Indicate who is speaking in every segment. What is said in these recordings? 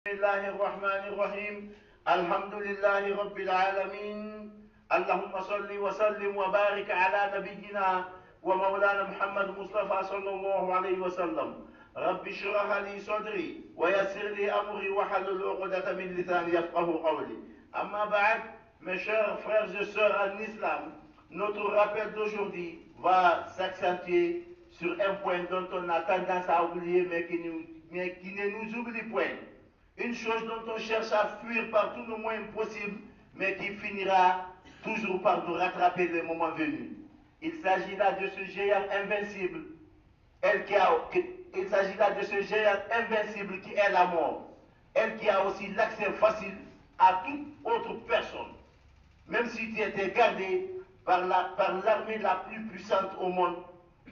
Speaker 1: الله الرحمن الرحيم الحمد لله رب العالمين اللهم صل وسلم وبارك على نبينا ومولانا محمد مصطفى صلى الله عليه وسلم رب اشرح لي صدري ويسر لي أمري واحلل عقدة من لساني يفقه قولي أما بعد mes chers frères et sœurs en islam, notre rappel d'aujourd'hui va s'accentuer sur un point dont on a tendance à oublier mais qui ne nous oublie point. Une chose dont on cherche à fuir par tous les moyens possibles, mais qui finira toujours par nous rattraper le moment venu. Il s'agit là de ce géant invincible. Il s'agit là de ce géant invincible qui est la mort. Elle qui a aussi l'accès facile à toute autre personne. Même si tu étais gardé par l'armée la plus puissante au monde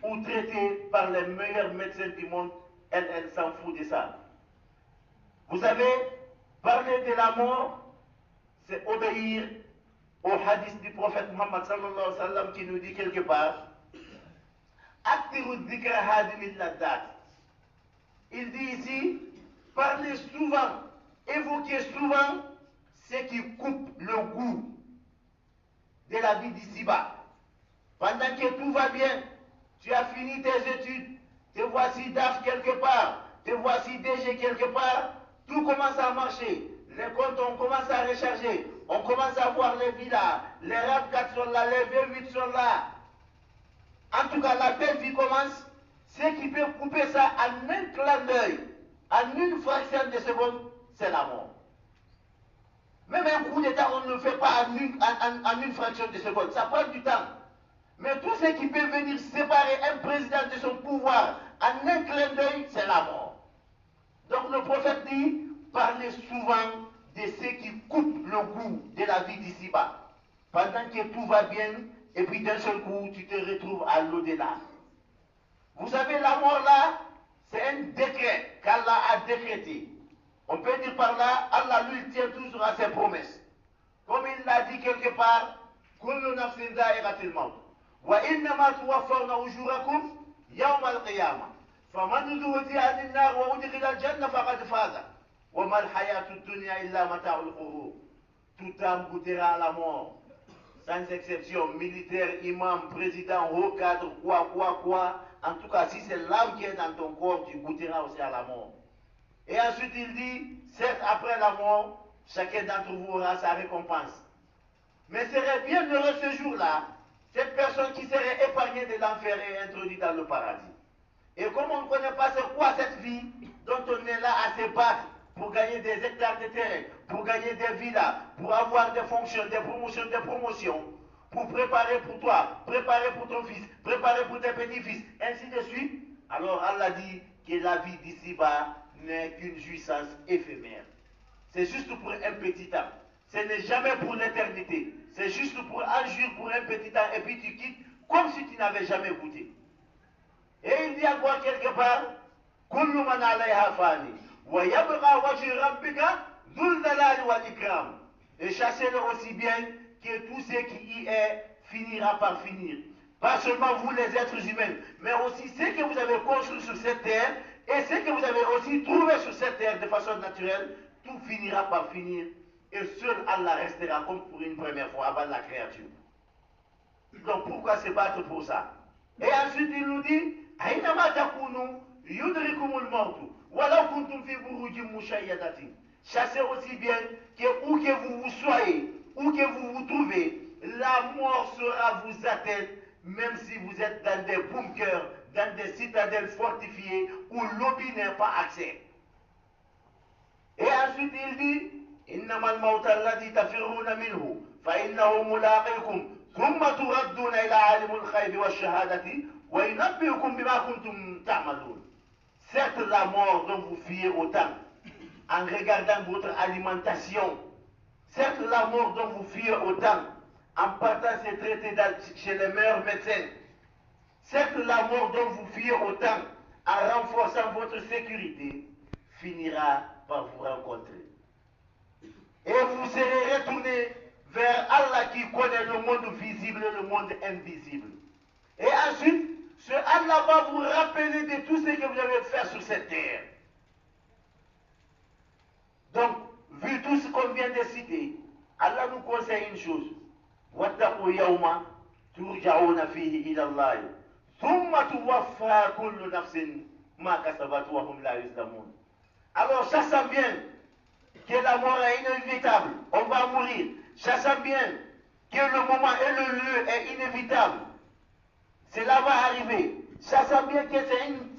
Speaker 1: ou traité par les meilleurs médecins du monde, elle s'en fout de ça. Vous savez, parler de la mort, c'est obéir au hadith du prophète Muhammad sallallahu alayhi wa sallam qui nous dit quelque part il dit ici, parlez souvent, évoquez souvent ce qui coupe le goût de la vie d'ici-bas. Pendant que tout va bien, tu as fini tes études, te voici DAF quelque part, te voici DG quelque part, tout commence à marcher, les comptes on commence à recharger, on commence à voir les villas, les RAV4 sont là, les V8 sont là. En tout cas, la belle vie commence. Ce qui peut couper ça en un clin d'œil, en une fraction de seconde, c'est la mort. Même un coup d'État, on ne le fait pas en une fraction de seconde, ça prend du temps. Mais tout ce qui peut venir séparer un président de son pouvoir en un clin d'œil, c'est la mort. Donc le prophète dit, parlez souvent de ce qui coupe le goût de la vie d'ici-bas. Pendant que tout va bien, et puis d'un seul coup, tu te retrouves à l'au-delà. Vous savez, la mort là, c'est un décret qu'Allah a décrété. On peut dire par là, Allah lui tient toujours à ses promesses. Comme il l'a dit quelque part, كل نفس ذائقة الموت وإنما توفون أجوركم يوم القيامة فمن زهزح عن النار وأدخل الجنة فقد فاز وما الحياة الدنيا إلا متاع الغرور. Tout âme goûtera à la mort, sans exception, militaire, imam, président, haut cadre, quoi. En tout cas, si c'est l'âme qui est dans ton corps, tu goûteras aussi à la mort. Et ensuite il dit, certes après la mort, chacun d'entre vous aura sa récompense. Mais serait bien heureux ce jour-là, cette personne qui serait épargnée de l'enfer et introduite dans le paradis. Et comme on ne connaît pas c'est quoi cette vie dont on est là à se battre pour gagner des hectares de terrain, pour gagner des villas, pour avoir des fonctions, des promotions, pour préparer pour toi, préparer pour ton fils, préparer pour tes petits-fils, ainsi de suite, alors Allah dit que la vie d'ici-bas n'est qu'une jouissance éphémère. C'est juste pour un petit temps. Ce n'est jamais pour l'éternité. C'est juste pour un jour, pour un petit temps, et puis tu quittes comme si tu n'avais jamais goûté. Et il dit encore quelque part, Kullu man alayha fani, wa yabqa wajhu rabbika dhul jalali wal ikram. Et chassez-le aussi bien que tout ce qui y est finira par finir. Pas seulement vous les êtres humains, mais aussi ce que vous avez construit sur cette terre et ce que vous avez aussi trouvé sur cette terre de façon naturelle, tout finira par finir. Et seul Allah restera comme pour une première fois avant la créature. Donc pourquoi se battre pour ça? Et ensuite il nous dit, Aynama takunu yudrikumul mautu, walau kuntum fi burujin mushayyadatin. Chassez aussi bien que où que vous vous soyez, où que vous vous trouvez, la mort sera vous atteindre, même si vous êtes dans des bunkers, dans des citadelles fortifiées où l'objet n'a pas accès. Et ensuite il dit, إنما الموت الذي تفرون منه فإنه ملاقيكم ثم تردون إلى عالم الغيب والشهادة وينبئكم بما كنتم تعملون. Certes la mort dont vous fuyez autant en regardant votre alimentation, certes la mort dont vous fuyez autant en partant se traiter chez les meilleurs médecins, certes la mort dont vous fuyez autant en renforçant votre sécurité finira par vous rencontrer. Et vous serez retourné vers Allah qui connaît le monde visible et le monde invisible. Et ensuite, ce Allah va vous rappeler de tout ce que vous avez fait sur cette terre. conseille une chose. واتقوا يوما ترجعون فيه إلى الله ثم توفى كل نفس ما كسبت وهم لا يظلمون. Alors, sachant bien que la mort est inévitable, on va mourir. Sachant bien que le moment et le lieu est inévitable, cela va arriver. Sachant bien que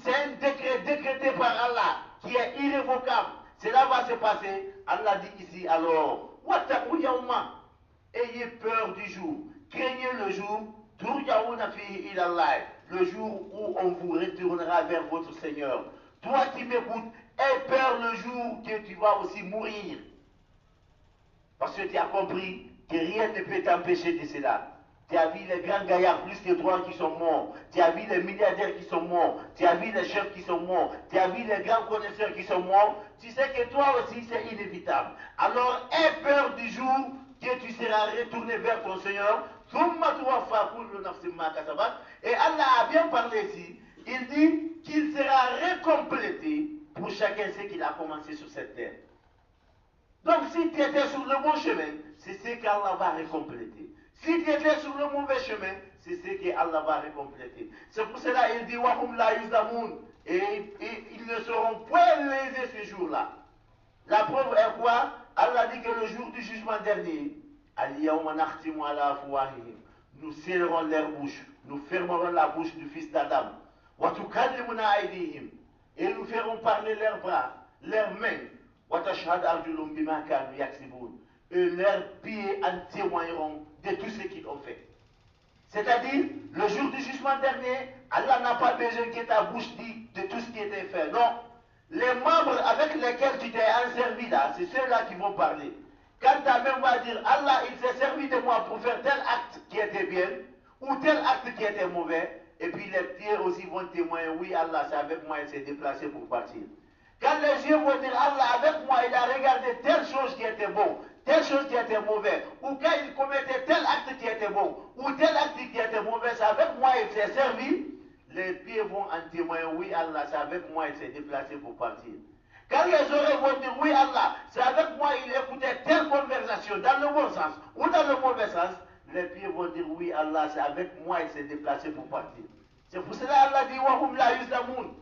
Speaker 1: c'est un décret décrété par Allah qui est irrévocable, cela va se passer. Allah dit ici alors, واتقوا يوما, ayez peur du jour, craignez le jour, le jour où on vous retournera vers votre Seigneur. Toi qui m'écoutes, aie peur le jour que tu vas aussi mourir. Parce que tu as compris que rien ne peut t'empêcher de cela. Tu as vu les grands gaillards plus que toi qui sont morts. Tu as vu les milliardaires qui sont morts. Tu as vu les chefs qui sont morts. Tu as vu les grands connaisseurs qui sont morts. Tu sais que toi aussi c'est inévitable. Alors aie peur du jour que tu seras retourné vers ton Seigneur. Et Allah a bien parlé ici. Il dit qu'il sera récomplété pour chacun ce qu'il a commencé sur cette terre. Donc si tu étais sur le bon chemin, c'est ce qu'Allah va récompléter. Si tu étais sur le mauvais chemin, c'est ce qu'Allah va récompléter. C'est pour cela qu'il dit Wahum la yuzamoun. Et ils ne seront point lésés ce jour-là. La preuve est quoi? Allah dit que le jour du jugement dernier, nous scellerons leurs bouches, nous fermerons la bouche du fils d'Adam. Et nous ferons parler leurs bras, leurs mains. Et leurs pieds en témoigneront de tout ce qu'ils ont fait. C'est-à-dire, le jour du jugement dernier, Allah n'a pas besoin que ta bouche dise de tout ce qui était fait. Non. Les membres avec lesquels tu t'es asservi là, c'est ceux-là qui vont parler. Quand ta main va dire, Allah, il s'est servi de moi pour faire tel acte qui était bien, ou tel acte qui était mauvais, et puis les pieds aussi vont témoigner, oui, Allah, c'est avec moi, il s'est déplacé pour partir. Quand les yeux vont dire, Allah, avec moi, il a regardé telle chose qui était bon, telle chose qui était mauvaise, ou quand il commettait tel acte qui était bon, ou tel acte qui était mauvais, c'est avec moi, il s'est servi, les pieds vont en témoigner, oui, Allah, c'est avec moi, il s'est déplacé pour partir. Quand les oreilles vont dire, oui, Allah, c'est avec moi, il écoutait telle conversation, dans le bon sens, ou dans le mauvais sens, les pieds vont dire, oui, Allah, c'est avec moi, il s'est déplacé pour partir. C'est pour cela Allah dit, Wahum la yuslamoun.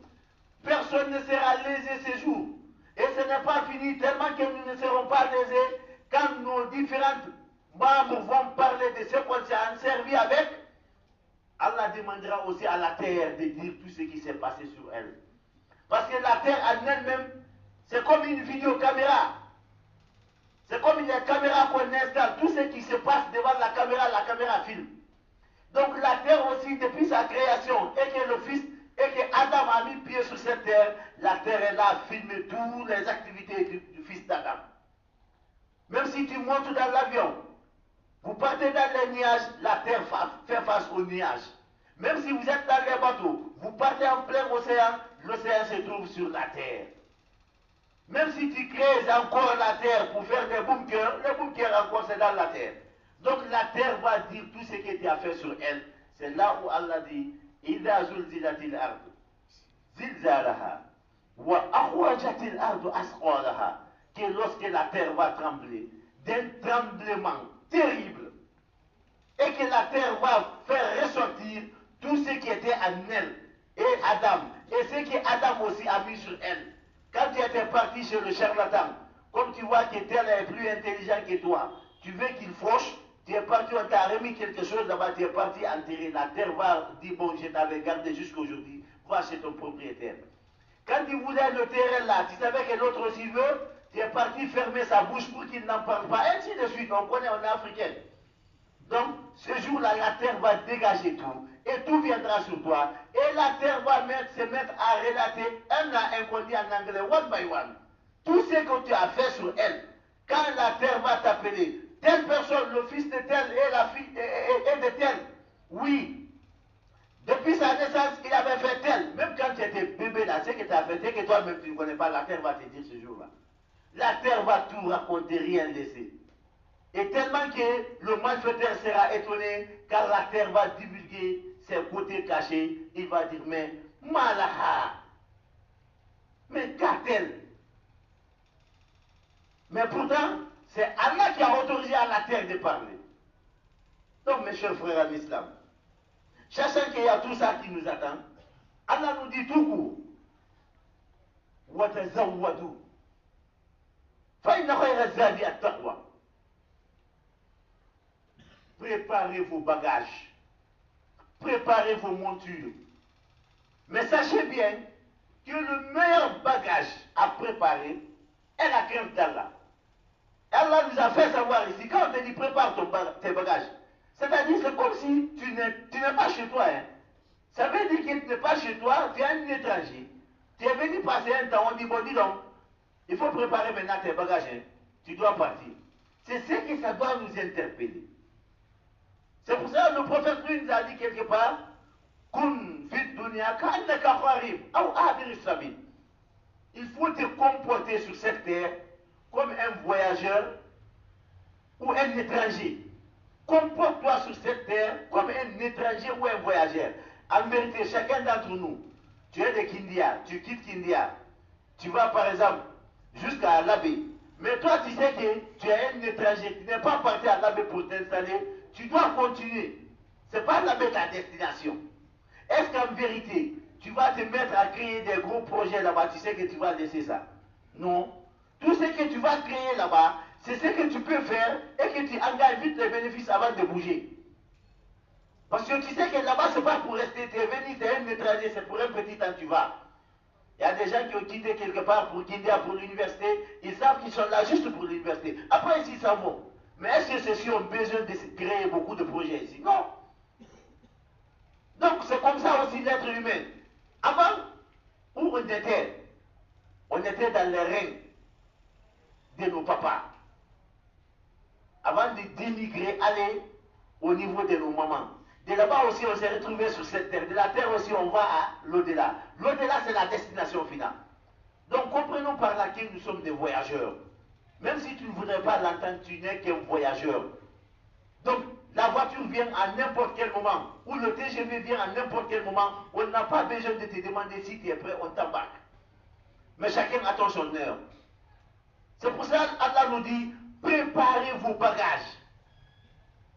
Speaker 1: Personne ne sera lésé ce jour. Et ce n'est pas fini, tellement que nous ne serons pas lésés quand nos différents membres vont parler de ce qu'on s'est servi avec. Allah demandera aussi à la terre de dire tout ce qui s'est passé sur elle. Parce que la terre en elle-même, c'est comme une vidéocaméra. C'est comme une caméra qu'on installe. Tout ce qui se passe devant la caméra filme. Donc la terre aussi, depuis sa création, et que le Fils, et que Adam a mis pied sur cette terre, la terre est là à filmer toutes les activités du Fils d'Adam. Même si tu montes dans l'avion, vous partez dans les nuages, la terre fait face aux nuages. Même si vous êtes dans les bateaux, vous partez en plein océan, l'océan se trouve sur la terre. Même si tu crées encore la terre pour faire des bunkers, les bunkers encore c'est dans la terre. Donc la terre va dire tout ce que tu as fait sur elle. C'est là où Allah dit إذا زلزلت الأرض زلزالها وأخرجت الأرض أثقالها, que lorsque la terre va trembler d'un tremblement terrible et que la terre va faire ressortir tout ce qui était en elle et Adam et ce que Adam aussi a mis sur elle. Quand tu étais parti chez le charlatan, comme tu vois que tel est plus intelligent que toi, tu veux qu'il fauche, tu es parti, on t'a remis quelque chose là-bas, tu es parti enterrer. La terre va dire, bon, je t'avais gardé jusqu'aujourd'hui, va chez ton propriétaire. Quand tu voulais le terrain là, tu savais que l'autre aussi veut, tu es parti fermer sa bouche pour qu'il n'en parle pas, ainsi de suite, on connaît, on est africain. Donc, ce jour-là, la terre va dégager tout, et tout viendra sur toi, et la terre va se mettre à relater un à un, qu'on dit en anglais, one by one, tout ce que tu as fait sur elle. Quand la terre va t'appeler, telle personne, le fils de tel et la fille et de tel, oui, depuis sa naissance, il avait fait tel, même quand tu étais bébé là, ce que tu as fait, c'est que toi-même tu ne connais pas, la terre va te dire ce jour-là. La terre va tout raconter, rien laisser. Et tellement que le malfaiteur sera étonné, car la terre va divulguer ses côtés cachés, il va dire, mais Malaha, mais qu'a-t-elle? Mais pourtant, C'est Allah qui a autorisé à la terre de parler. Donc, mes chers frères en islam, sachant qu'il y a tout ça qui nous attend, Allah nous dit tout court, وَتَزَوَّدُوا فَإِنَّ خَيْرَ الزَّادِ التَّقْوَى. Préparez vos bagages, préparez vos montures. Mais sachez bien que le meilleur bagage à préparer est la crainte d'Allah. Allah nous a fait savoir ici, quand on te dit prépare tes bagages, c'est-à-dire c'est comme si tu n'es pas chez toi. Hein. Ça veut dire que tu n'es pas chez toi, tu es un étranger. Tu es venu passer un temps, on dit bon dis donc, il faut préparer maintenant tes bagages, hein. Tu dois partir. C'est ce que ça doit nous interpeller. C'est pour ça que le prophète lui nous a dit quelque part, il faut te comporter sur cette terre comme un voyageur ou un étranger. Comporte-toi sur cette terre comme un étranger ou un voyageur. En vérité, chacun d'entre nous, tu es de Kindia, tu quittes Kindia, tu vas par exemple jusqu'à l'abbé. Mais toi, tu sais que tu es un étranger, tu n'es pas parti à l'abbé pour t'installer, tu dois continuer. Ce n'est pas l'abbé ta destination. Est-ce qu'en vérité, tu vas te mettre à créer des gros projets là-bas, tu sais que tu vas laisser ça? Non. Tout ce que tu vas créer là-bas, c'est ce que tu peux faire et que tu engages vite les bénéfices avant de bouger. Parce que tu sais que là-bas, ce n'est pas pour rester, tu es venu, tu es un étranger, c'est pour un petit temps tu vas. Il y a des gens qui ont quitté quelque part pour Kindia, pour l'université, ils savent qu'ils sont là juste pour l'université. Après, ici, ça va. Mais est-ce que ceux-ci ont besoin de créer beaucoup de projets ici? Non. Donc, c'est comme ça aussi l'être humain. Avant, où on était dans les règnes de nos papas. Avant d'émigrer, aller au niveau de nos mamans. De là-bas aussi, on s'est retrouvé sur cette terre. De la terre aussi, on va à l'au-delà. L'au-delà, c'est la destination finale. Donc, comprenons par là que nous sommes des voyageurs. Même si tu ne voudrais pas l'entendre, tu n'es qu'un voyageur. Donc, la voiture vient à n'importe quel moment, ou le TGV vient à n'importe quel moment, on n'a pas besoin de te demander si tu es prêt, on t'embarque. Mais chacun attend son heure. C'est pour ça qu'Allah nous dit, préparez vos bagages.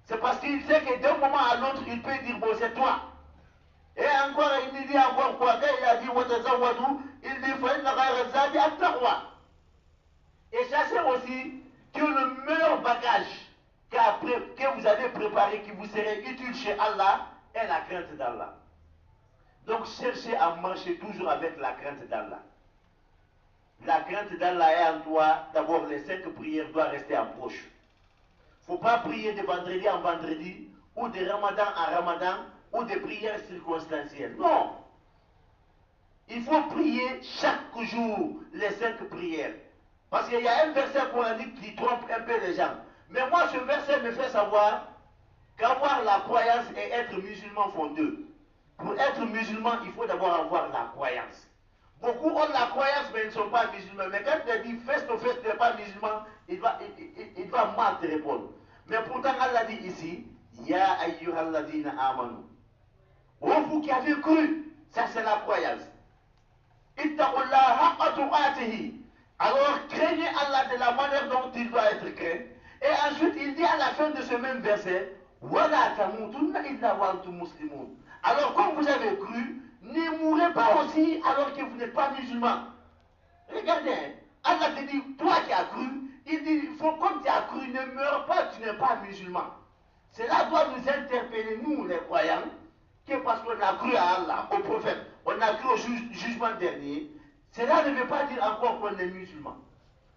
Speaker 1: C'est parce qu'il sait que d'un moment à l'autre, il peut dire, bon, c'est toi. Et encore, il dit encore quoi? Il a dit, il dit, et sachez aussi que le meilleur bagage que vous avez préparé, qui vous serait utile chez Allah, est la crainte d'Allah. Donc cherchez à marcher toujours avec la crainte d'Allah. La crainte d'Allah est en toi. D'abord, les 5 prières doivent rester en poche. Il ne faut pas prier de vendredi en vendredi, ou de ramadan en ramadan, ou de prières circonstancielles. Non. Il faut prier chaque jour les 5 prières. Parce qu'il y a un verset coranique qui trompe un peu les gens. Mais moi, ce verset me fait savoir qu'avoir la croyance et être musulman font deux. Pour être musulman, il faut d'abord avoir la croyance. Beaucoup ont la croyance, mais ils ne sont pas musulmans. Mais quand tu dis face to face, tu n'es pas musulman, il va mal te répondre. Mais pourtant, Allah dit ici, Ya ayyuhalladina amanu. Oh, vous qui avez cru, ça c'est la croyance. Ittaqullaha haqqa tuqatihi. Alors, craignez Allah de la manière dont il doit être craint. Et ensuite, il dit à la fin de ce même verset, Wala tamutunna illa wa antum muslimun. Alors, comme vous avez cru, ne mourrez pas aussi alors que vous n'êtes pas musulman. Regardez, hein, Allah te dit, toi qui as cru, il dit, il faut, comme tu as cru, ne meurs pas, tu n'es pas musulman. Cela doit nous interpeller, nous les croyants, que parce qu'on a cru à Allah, au prophète, on a cru au jugement dernier, cela ne veut pas dire encore qu'on est musulman.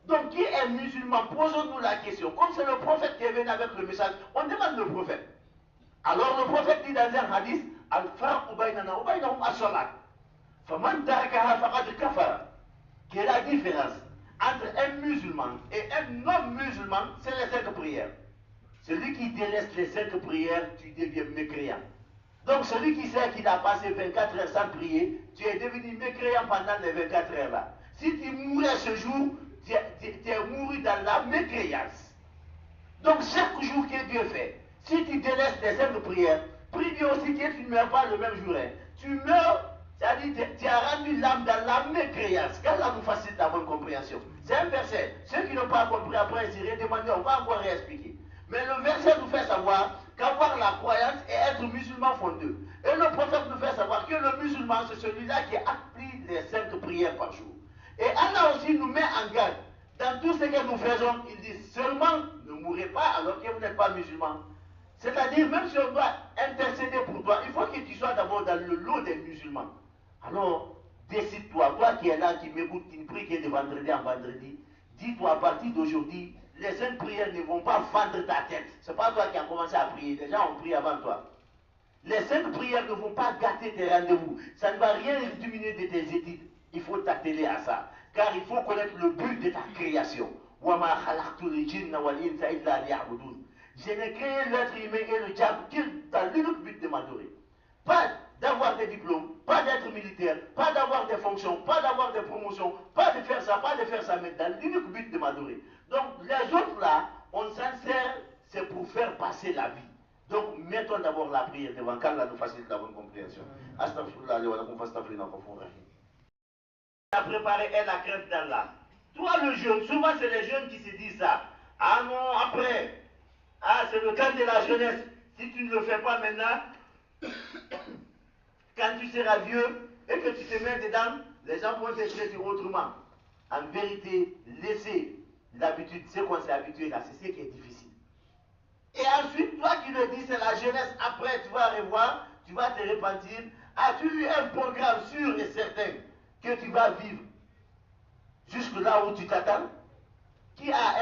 Speaker 1: Donc, qui est musulman? Posons-nous la question. Comme c'est le prophète qui est venu avec le message, on demande le prophète. Alors, le prophète dit dans un hadith, Al-Farqu baynana wa baynahum as-salat. Faman tarakaha faqad kafara. Quelle est la différence entre un musulman et un non-musulman? C'est les 5 prières. Celui qui délaisse les 5 prières, tu deviens mécréant. Donc, celui qui sait qu'il a passé 24 heures sans prier, tu es devenu mécréant pendant les 24 heures là. Si tu mourais ce jour, tu es mouru dans la mécréance. Donc, chaque jour que Dieu fait, si tu délaisses les 5 prières, prie Dieu aussi que tu ne meurs pas le même jour. Hein. Tu meurs, c'est-à-dire tu as rendu l'âme dans la mécréance. Qu'Allah nous facilite la bonne compréhension. C'est un verset. Ceux qui n'ont n'ont pas compris, après, c'est redemandé, on va encore réexpliquer. Mais le verset nous fait savoir qu'avoir la croyance et être musulman font deux. Et le prophète nous fait savoir que le musulman, c'est celui-là qui applique les 5 prières par jour. Et Allah aussi nous met en garde. Dans tout ce que nous faisons, il dit seulement ne mourrez pas alors que vous n'êtes pas musulman. C'est-à-dire, même si on doit intercéder pour toi, il faut que tu sois d'abord dans le lot des musulmans. Alors, décide-toi, toi qui es là, qui m'écoute, qui ne prie que de vendredi en vendredi, dis-toi à partir d'aujourd'hui, les 5 prières ne vont pas fendre ta tête. Ce n'est pas toi qui as commencé à prier, les gens ont prié avant toi. Les 5 prières ne vont pas gâter tes rendez-vous. Ça ne va rien diminuer de tes études. Il faut t'atteler à ça. Car il faut connaître le but de ta création. Je n'ai créé l'être humain et le diable que dans l'unique but de m'adorer. Pas d'avoir des diplômes, pas d'être militaire, pas d'avoir des fonctions, pas d'avoir des promotions, pas de faire ça, mais dans l'unique but de m'adorer. Donc les autres là, on s'en sert, c'est pour faire passer la vie. Donc mettons d'abord la prière devant qu'Allah nous facilite la bonne compréhension. Astaghfirullah wa lakum fastaghfirullah ghafurur rahim. La préparer est la crainte d'Allah. Toi le jeune, souvent c'est les jeunes qui se disent ça. Ah non, après, ah c'est le temps de la jeunesse. Si tu ne le fais pas maintenant, quand tu seras vieux et que tu te mets dedans, les gens vont te traiter autrement. En vérité, laisser l'habitude, ce qu'on s'est habitué là, c'est ce qui est difficile. Et ensuite, toi qui le dis, c'est la jeunesse, après tu vas revoir, tu vas te repentir. As-tu eu un programme sûr et certain que tu vas vivre jusque là où tu t'attends? Qui a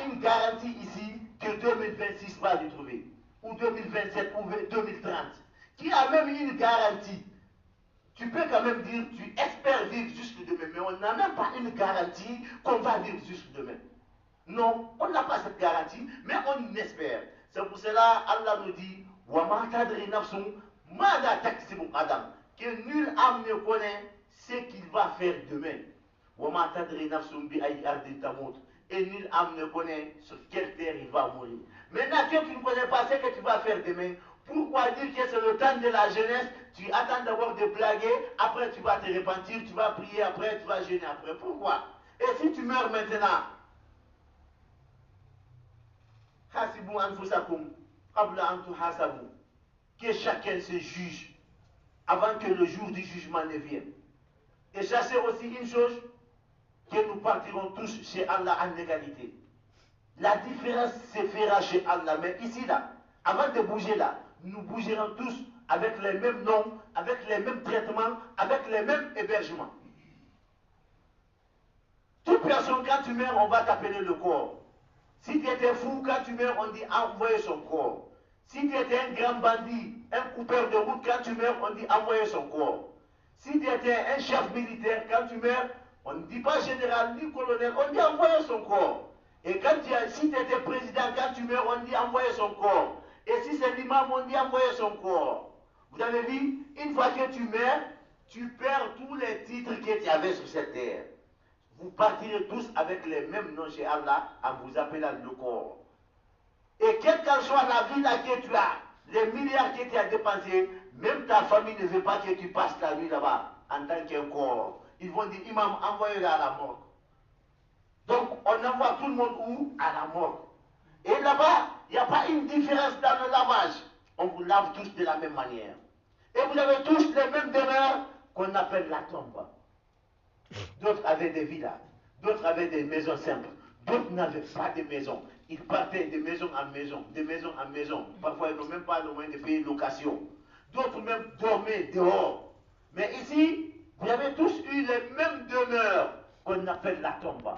Speaker 1: une garantie ici que 2026 va le trouver? Ou 2027 ou 2030? Qui a même une garantie? Tu peux quand même dire, tu espères vivre jusque demain, mais on n'a même pas une garantie qu'on va vivre jusque demain. Non, on n'a pas cette garantie, mais on espère. C'est pour cela Allah nous dit, que nulle âme ne connaît ce qu'il va faire demain. Et nulle âme ne connaît sur quelle terre il va mourir. Maintenant que tu ne connais pas ce que tu vas faire demain, pourquoi dire que c'est le temps de la jeunesse? Tu attends d'abord de blaguer, après tu vas te repentir, tu vas prier, après tu vas jeûner après. Pourquoi? Et si tu meurs maintenant, que chacun se juge avant que le jour du jugement ne vienne. Et sachez aussi une chose, que nous partirons tous chez Allah en égalité. La différence se fera chez Allah, mais ici là, avant de bouger là, nous bougerons tous avec les mêmes noms, avec les mêmes traitements, avec les mêmes hébergements. Toute personne, quand tu meurs, on va t'appeler le corps. Si tu étais fou, quand tu meurs, on dit envoyer son corps. Si tu étais un grand bandit, un coupeur de route, quand tu meurs, on dit envoyer son corps. Si tu étais un chef militaire, quand tu meurs, on ne dit pas général ni colonel, on dit envoyer son corps. Et si tu étais président, quand tu meurs, on dit envoyer son corps. Et si c'est l'imam, on dit envoyer son corps. Vous avez vu, une fois que tu meurs, tu perds tous les titres que tu avais sur cette terre. Vous partirez tous avec les mêmes noms chez Allah en vous appelant le corps. Et quelle qu'en soit la vie là que tu as, les milliards que tu as dépensés, même ta famille ne veut pas que tu passes la nuit là-bas en tant qu'un corps. Ils vont dire, imam, envoyez-le à la mort. Donc, on envoie tout le monde où? À la mort. Et là-bas, il n'y a pas une différence dans le lavage. On vous lave tous de la même manière. Et vous avez tous les mêmes demeures qu'on appelle la tombe. D'autres avaient des villas, d'autres avaient des maisons simples, d'autres n'avaient pas de maison. Ils partaient de maison en maison, de maison en maison. Parfois, ils n'ont même pas le moyen de payer location. D'autres même dormaient dehors. Mais ici, vous avez tous eu les mêmes demeures qu'on appelle la tombe.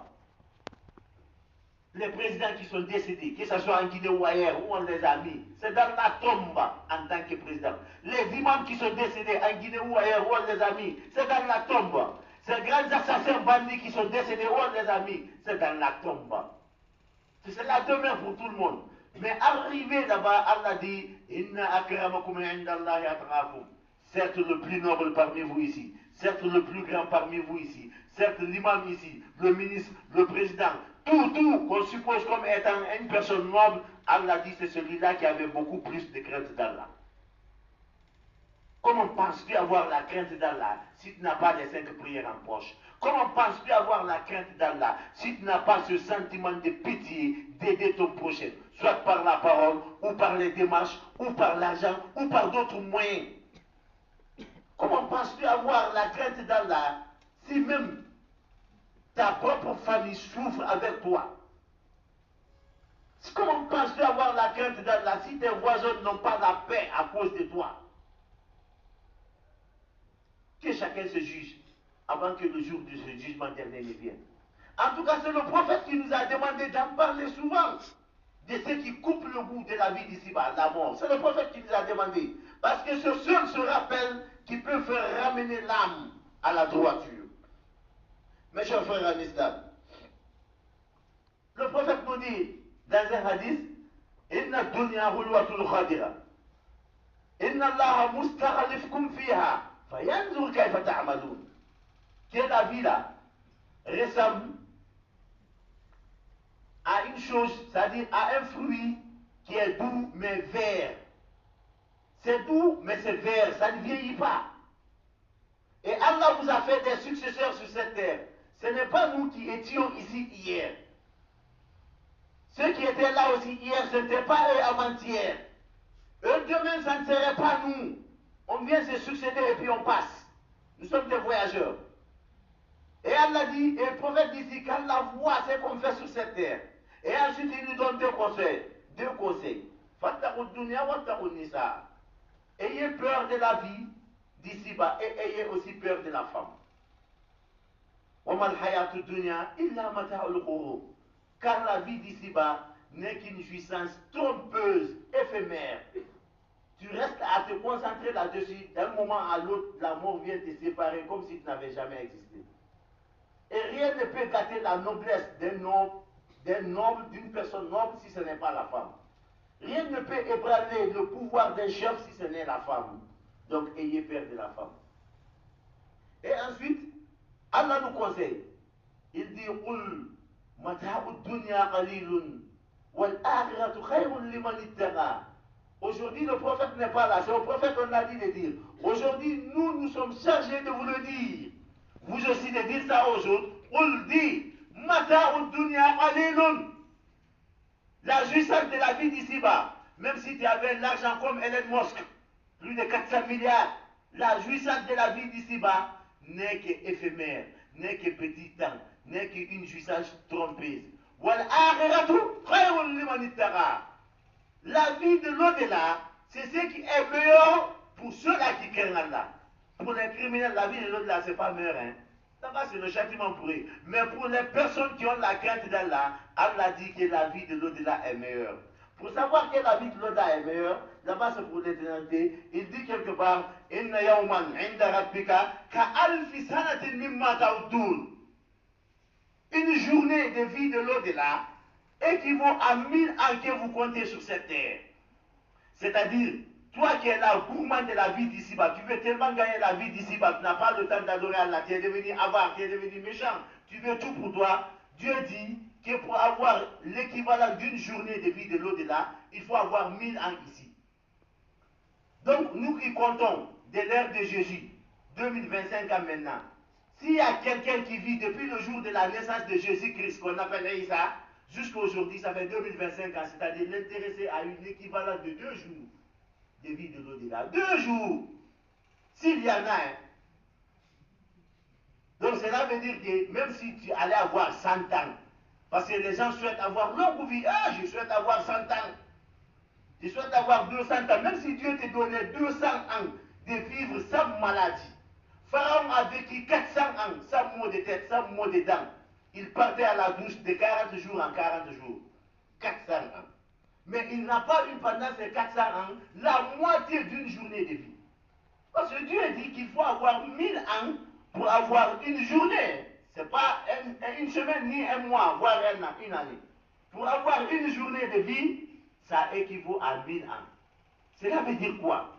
Speaker 1: Les présidents qui sont décédés, que ce soit en Guinée ou ailleurs, où on les a mis, c'est dans la tombe en tant que président. Les imams qui sont décédés en Guinée ou ailleurs, où on les a mis, c'est dans la tombe. Ces grands assassins bandits qui sont décédés, où on les a mis, c'est dans la tombe. C'est la demeure pour tout le monde. Mais arrivé là-bas, Allah dit, Inna akramakum indallahi atqakum. Certes le plus noble parmi vous ici, certes le plus grand parmi vous ici, certes l'imam ici, le ministre, le président, tout qu'on suppose comme étant une personne noble, Allah dit c'est celui-là qui avait beaucoup plus de crainte d'Allah. Comment penses-tu avoir la crainte d'Allah si tu n'as pas les 5 prières en poche? Comment penses-tu avoir la crainte d'Allah si tu n'as pas ce sentiment de pitié d'aider ton prochain, soit par la parole, ou par les démarches, ou par l'argent, ou par d'autres moyens? Comment penses-tu avoir la crainte d'Allah si même ta propre famille souffre avec toi? Comment penses-tu avoir la crainte d'Allah si tes voisins n'ont pas la paix à cause de toi? Que chacun se juge avant que le jour de ce jugement dernier ne vienne. En tout cas, c'est le prophète qui nous a demandé d'en parler souvent de ce qui coupe le goût de la vie d'ici-bas, la mort. C'est le prophète qui nous a demandé. Parce que ce seul se rappelle qui peut faire ramener l'âme à la droiture. Mes chers frères en islam, le prophète nous dit dans un hadith, Inna dunya hulwatul khadira. Inna Allah mustakhlifkum fiha. Fayanzur kayfa ta'malun. Que la vie là ressemble à une chose, c'est-à-dire à un fruit qui est doux mais vert. C'est doux mais c'est vert, ça ne vieillit pas. Et Allah vous a fait des successeurs sur cette terre. Ce n'est pas nous qui étions ici hier. Ceux qui étaient là aussi hier, ce n'était pas eux avant-hier. Eux demain, ça ne serait pas nous. On vient se succéder et puis on passe. Nous sommes des voyageurs. Et Allah dit, et le prophète dit ici, qu'Allah voit ce qu'on fait sur cette terre. Et ensuite, il nous donne deux conseils. Deux conseils. Fattaqud dunya wattaqun nisa. Ayez peur de la vie d'ici-bas et ayez aussi peur de la femme. Wamal hayatud dunya illa mata'ul ghurur. Car la vie d'ici-bas n'est qu'une jouissance trompeuse, éphémère. Tu restes à te concentrer là-dessus, d'un moment à l'autre, la mort vient te séparer comme si tu n'avais jamais existé. Et rien ne peut gâter la noblesse d'une personne noble si ce n'est pas la femme. Rien ne peut ébranler le pouvoir d'un chef si ce n'est la femme. Donc ayez peur de la femme. Et ensuite, Allah nous conseille. Il dit, aujourd'hui, le prophète n'est pas là. C'est au prophète qu'on a dit de dire. Aujourd'hui, nous sommes chargés de vous le dire. Vous aussi de dire ça aux autres. On dit, la jouissance de la vie d'ici-bas, même si tu avais l'argent comme Elon Musk, plus de 400 milliards, la jouissance de la vie d'ici-bas n'est qu'éphémère, n'est que petit temps, n'est qu'une jouissance trompeuse. La vie de l'au-delà, c'est ce qui est meilleur pour ceux-là qui craignent Allah. Pour les criminels, la vie de l'au-delà, ce n'est pas meilleur. Hein? Là-bas, c'est le châtiment pour eux. Mais pour les personnes qui ont la crainte d'Allah, Allah dit que la vie de l'au-delà est meilleure. Pour savoir que la vie de l'au-delà est meilleure, là-bas, c'est pour l'éternité. Il dit quelque part, Inna yawman inda rabbika ka alfi sanatin mimma ta'udun. Une journée de vie de l'au-delà équivaut à 1000 ans que vous comptez sur cette terre. C'est-à-dire, toi qui es là, gourmand de la vie d'ici-bas, tu veux tellement gagner la vie d'ici-bas, tu n'as pas le temps d'adorer Allah, tu es devenu avare, tu es devenu méchant, tu veux tout pour toi. Dieu dit que pour avoir l'équivalent d'une journée de vie de l'au-delà, il faut avoir 1000 ans ici. Donc, nous qui comptons de l'ère de Jésus, 2025 ans maintenant, s'il y a quelqu'un qui vit depuis le jour de la naissance de Jésus-Christ, qu'on appelle Isa, jusqu'à aujourd'hui, ça fait 2025 ans, c'est-à-dire l'intéressé à une équivalent de 2 jours de vie de l'au-delà. 2 jours, s'il y en a. Hein. Donc cela veut dire que même si tu allais avoir 100 ans, parce que les gens souhaitent avoir longue vie, je souhaite avoir 100 ans, je souhaite avoir 200 ans, même si Dieu te donnait 200 ans de vivre sans maladie. Pharaon a vécu 400 ans sans maux de tête, sans maux de dents. Il partait à la douche de 40 jours en 40 jours. 400 ans. Mais il n'a pas eu pendant ces 400 ans la moitié d'une journée de vie. Parce que Dieu dit qu'il faut avoir 1000 ans pour avoir une journée. Ce n'est pas une semaine ni un mois, voire un an, une année. Pour avoir une journée de vie, ça équivaut à 1000 ans. Cela veut dire quoi?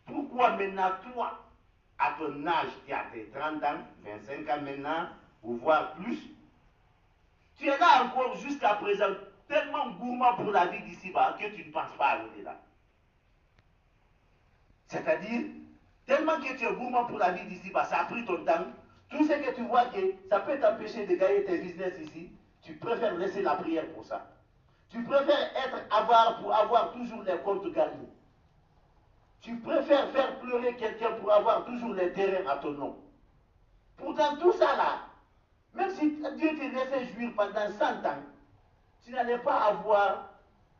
Speaker 1: Pourquoi maintenant toi, à ton âge, tu as tes 30 ans, 25 ans maintenant, ou voire plus, tu es là encore jusqu'à présent, tellement gourmand pour la vie d'ici-bas que tu ne penses pas à l'au-delà. C'est-à-dire, tellement que tu es gourmand pour la vie d'ici, bah, ça a pris ton temps. Tout ce que tu vois que ça peut t'empêcher de gagner tes business ici, tu préfères laisser la prière pour ça. Tu préfères être avare pour avoir toujours les comptes gagnés. Tu préfères faire pleurer quelqu'un pour avoir toujours les terrains à ton nom. Pourtant, tout ça là, même si Dieu te laissait jouir pendant 100 ans, tu n'allais pas avoir,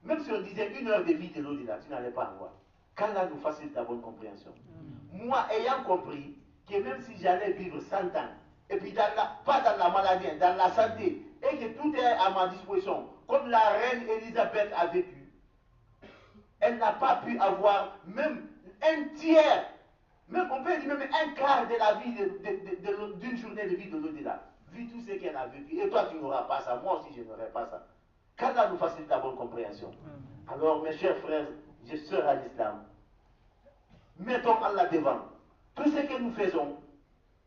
Speaker 1: même si on disait 1 heure de vie de l'au-delà, tu n'allais pas avoir. Qu'Allah nous facilite la bonne compréhension. Moi, ayant compris que même si j'allais vivre 100 ans, et puis pas dans la maladie, dans la santé, et que tout est à ma disposition, comme la reine Elisabeth a vécu, elle n'a pas pu avoir même un tiers, même on peut dire même un quart de la vie d'une journée de vie de l'au-delà, vu tout ce qu'elle a vécu. Et toi, tu n'auras pas ça, moi aussi, je n'aurai pas ça. Qu'Allah nous facilite la bonne compréhension. Alors, mes chers frères et sœurs à l'islam, mettons Allah devant. Tout ce que nous faisons,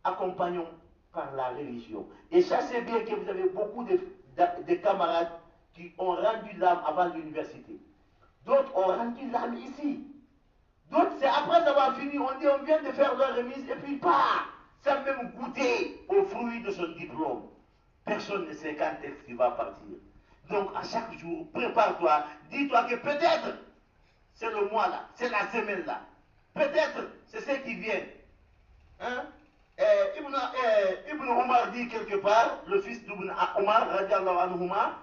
Speaker 1: accompagnons par la religion. Et sachez bien que vous avez beaucoup de camarades qui ont rendu l'âme avant l'université. D'autres ont rendu l'âme ici. D'autres, c'est après avoir fini, on dit on vient de faire leur remise et puis pas, sans même goûter aux fruits de son diplôme. Personne ne sait quand est-ce qu'il va partir. Donc à chaque jour, prépare-toi, dis-toi que peut-être c'est le mois là, c'est la semaine là. Peut-être c'est ce qui vient. Hein? Ibn Omar dit quelque part, le fils d'Ibn Omar, radiallahu anhuma,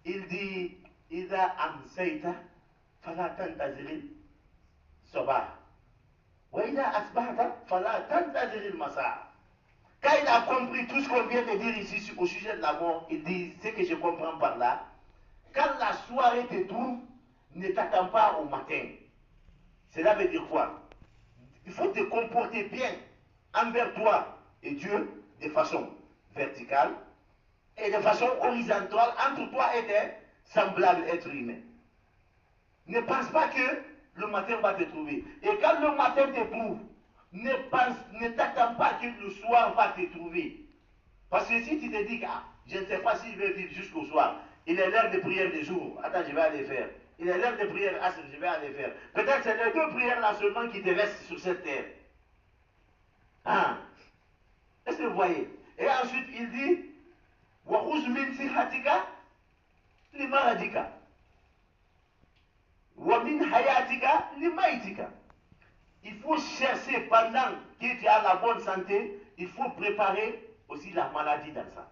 Speaker 1: il dit Ida amsayta fala tantaziri sabah. Wa ida asbahta fala tantaziri masa. Quand il a compris tout ce qu'on vient de dire ici au sujet de la mort, il dit ce que je comprends par là. Quand la soirée te trouve, ne t'attends pas au matin. Cela veut dire quoi? Il faut te comporter bien envers toi et Dieu de façon verticale et de façon horizontale entre toi et tes semblables êtres humains. Ne pense pas que le matin va te trouver. Et quand le matin te trouve, ne t'attends pas que le soir va te trouver. Parce que si tu te dis que je ne sais pas si je vais vivre jusqu'au soir, il est l'heure de prière des jours, attends, je vais aller faire. Il est l'heure de prière, je vais aller faire. Peut-être c'est les 2 prières là seulement qui te restent sur cette terre. Ah. Est-ce que vous voyez? Et ensuite il dit وَخُذْ مِنْ صِحَّتِكَ لِمَرَضِكَ وَمِنْ حَيَاتِكَ لِمَيْتِكَ. Il faut chercher pendant que tu as la bonne santé, il faut préparer aussi la maladie dans ça.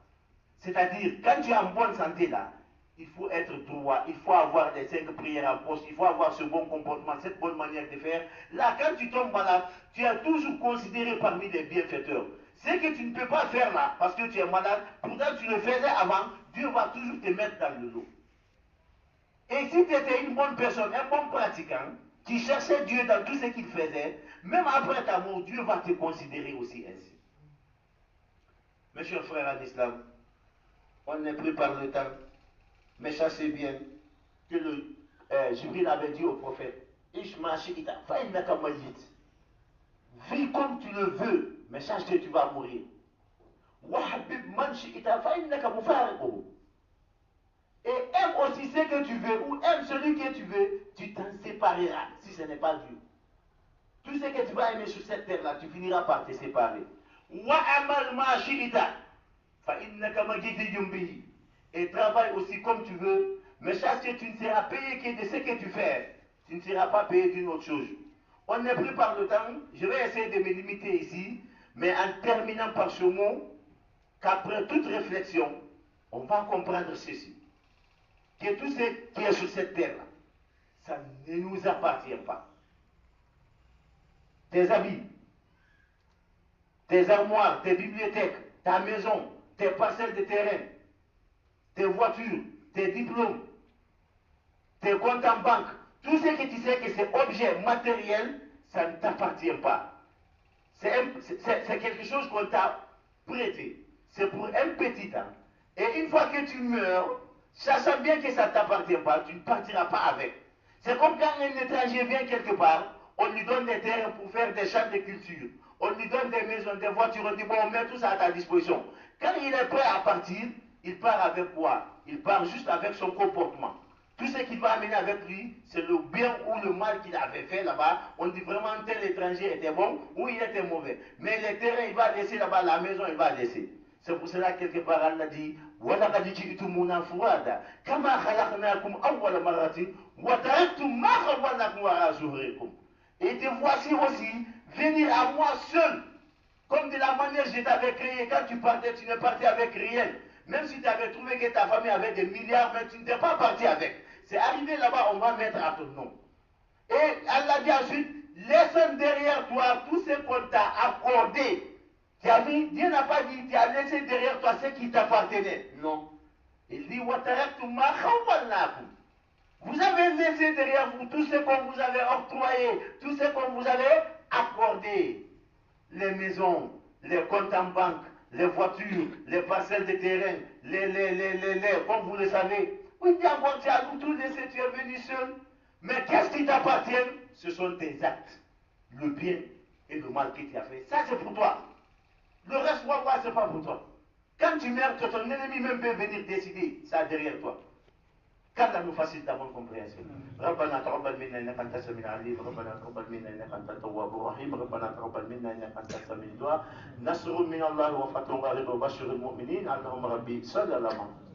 Speaker 1: C'est-à-dire, quand tu es en bonne santé là, il faut être droit, il faut avoir les 5 prières en poste, il faut avoir ce bon comportement, cette bonne manière de faire. Là, quand tu tombes malade, tu es toujours considéré parmi les bienfaiteurs. Ce que tu ne peux pas faire là, parce que tu es malade, pourtant tu le faisais avant, Dieu va toujours te mettre dans le lot. Et si tu étais une bonne personne, un bon pratiquant, qui cherchait Dieu dans tout ce qu'il faisait, même après ta mort, Dieu va te considérer aussi ainsi. Mes chers frères en islam, on est pris par le temps, mais sachez bien que Jibril avait dit au prophète, Ishma shi'ita, fa'innaka mayyit. Vis comme tu le veux, mais sache que tu vas mourir. Wahabib man shi'ita, fa'innaka mufariquhu. Et aime aussi ce que tu veux, ou aime celui que tu veux, tu t'en sépareras, si ce n'est pas Dieu. Tout ce que tu vas aimer sur cette terre-là, tu finiras par te séparer. Wa'amal ma shi'ita, fa'innaka magidiyum bihi. Et travaille aussi comme tu veux, mais sache que tu ne seras payé que de ce que tu fais. Tu ne seras pas payé d'une autre chose. On est pris par le temps, je vais essayer de me limiter ici, mais en terminant par ce mot, qu'après toute réflexion, on va comprendre ceci. Que tout ce qui est sur cette terre-là, ça ne nous appartient pas. Tes habits, tes armoires, tes bibliothèques, ta maison, tes parcelles de terrain, tes voitures, tes diplômes, tes comptes en banque, tout ce que tu sais que c'est objet matériel, ça ne t'appartient pas. C'est quelque chose qu'on t'a prêté. C'est pour un petit temps. Et une fois que tu meurs, sachant bien que ça ne t'appartient pas, tu ne partiras pas avec. C'est comme quand un étranger vient quelque part, on lui donne des terres pour faire des champs de culture. On lui donne des maisons, des voitures, on dit bon, on met tout ça à ta disposition. Quand il est prêt à partir, il part avec quoi? Il part juste avec son comportement. Tout ce qu'il va amener avec lui, c'est le bien ou le mal qu'il avait fait là-bas. On dit vraiment tel étranger était bon ou il était mauvais. Mais les terrains, il va laisser là-bas, la maison, il va laisser. C'est pour cela quelque part Allah dit وَلَقَدْ جِئْتُمُونَا فُرَادًا كَمَا خَلَقْنَاكُمْ أَوَّلَ مَرَّةٍ وَتَرَكْتُمْ مَا خَوَّلْنَاكُمْ وَرَاءَ ظُهُورِكُمْ. Et te voici aussi venir à moi seul. Comme de la manière que je t'avais créé, quand tu partais, tu ne partais avec rien. Même si tu avais trouvé que ta famille avait des milliards, mais tu n'étais pas parti avec. C'est arrivé là-bas, on va mettre à ton nom. Et Allah dit ensuite, laisse derrière toi tout ce qu'on t'a accordé. Dieu n'a pas dit, tu as laissé derrière toi ce qui t'appartenait. Non. Il dit, vous avez laissé derrière vous tout ce qu'on vous avait octroyé, tout ce qu'on vous avait accordé. Les maisons, les comptes en banque, les voitures, les parcelles de terrain, comme vous le savez. Oui, bien encore, tu as tout laissé, tu es venu seul. Mais qu'est-ce qui t'appartient? Ce sont tes actes, le bien et le mal que tu as fait. Ça, c'est pour toi. Le reste, wallah, c'est pas pour toi. Quand tu meurs, ton ennemi même peut venir décider ça derrière toi. qu'Allah nous facilite ta bonne compréhension. ربنا تقبل منا انك انت السميع العليم ربنا تقبل منا انك انت التواب الرحيم ربنا تقبل منا انك انت السميع الدعاء نصر من الله وفتح غالب وبشر المؤمنين اللهم ربي صل على محمد